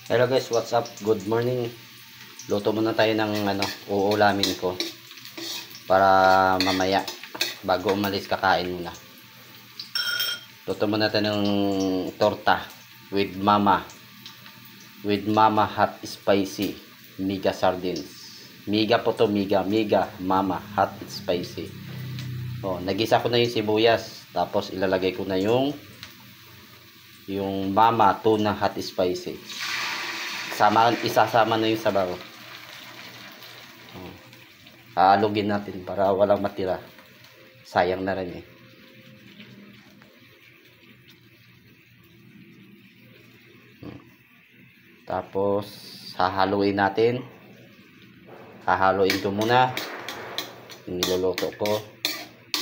Hello guys, what's up? Good morning. Luto muna tayo ng uulamin ko para mamaya bago umalis kakain muna. Luto muna tayo ng torta with mama hot spicy mega sardines. Mega po to, mega mama hot spicy. Oh, nagisa ko na yung sibuyas, tapos ilalagay ko na yung mama tuna hot spicy. Isasama na yung sabaw. Haalugin natin para walang matira. Sayang na rin eh. Tapos hahaluin natin. Hahaluin ko muna yung niluluto ko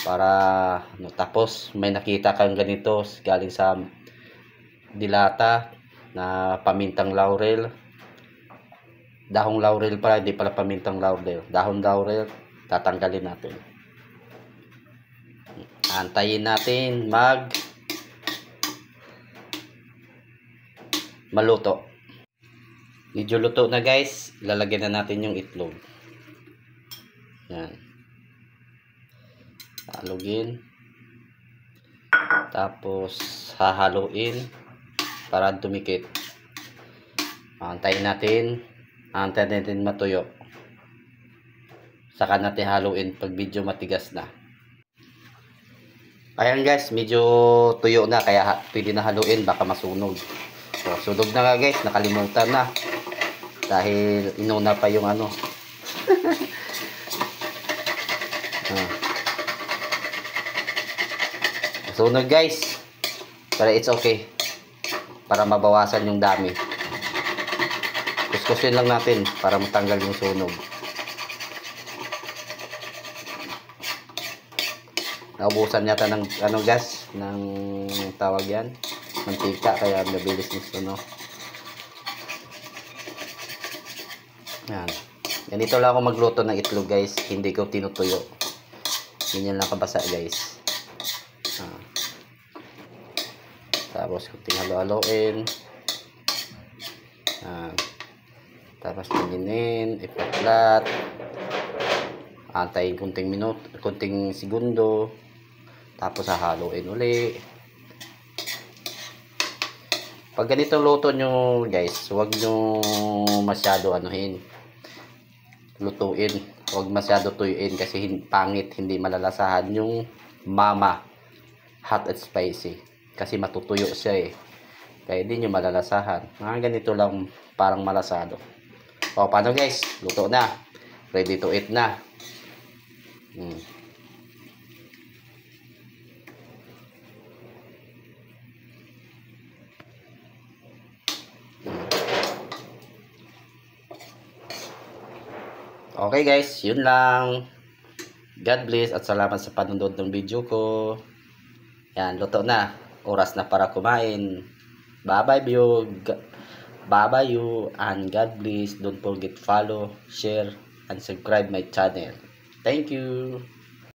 para tapos may nakita kang ganito galing sa dilata na pamintang laurel. Dahong laurel pala, hindi pala pamintang laurel. Dahon laurel, tatanggalin natin. Antayin natin maluto. Medyo luto na guys, lalagyan na natin yung itlog. Yan. Halugin. Tapos hahaluin para dumikit. Antayin natin matuyo. Saka natin haluin pag medyo matigas na. Ayan guys, medyo tuyo na kaya pwede na haluin, baka masunog. So, sunog na nga guys, nakalimutan na. Dahil inuna pa yung Sunog guys. Pero it's okay. Para mabawasan yung dami. Kuskusin lang natin para matanggal yung sunog. Naubusan yata ng gas, ng tawag yan, mantika, kaya mabilis ng sunog. Yan. Ganito lang ako magluto ng itlog guys, hindi ko tinutuyo. Ganyan lang kabasa guys. Tapos kunting halo-haloin. Tapos tinginin, ipatlat. Antayin kunting segundo. Tapos hahaluin uli. Pag ganito luto nyo guys, huwag nyo masyado lutuin. Huwag masyado tuyuin kasi pangit, hindi malalasahan yung mama hot and spicy. Kasi matutuyo siya eh. Kaya hindi nyo malalasahan. Ganito lang, parang malasado. O paano guys? Luto na. Ready to eat na. Okay guys, yun lang. God bless at salamat sa panonood ng video ko. Yan, luto na. Oras na para kumain. Bye-bye you and God bless. Don't forget follow, share and subscribe my channel. Thank you.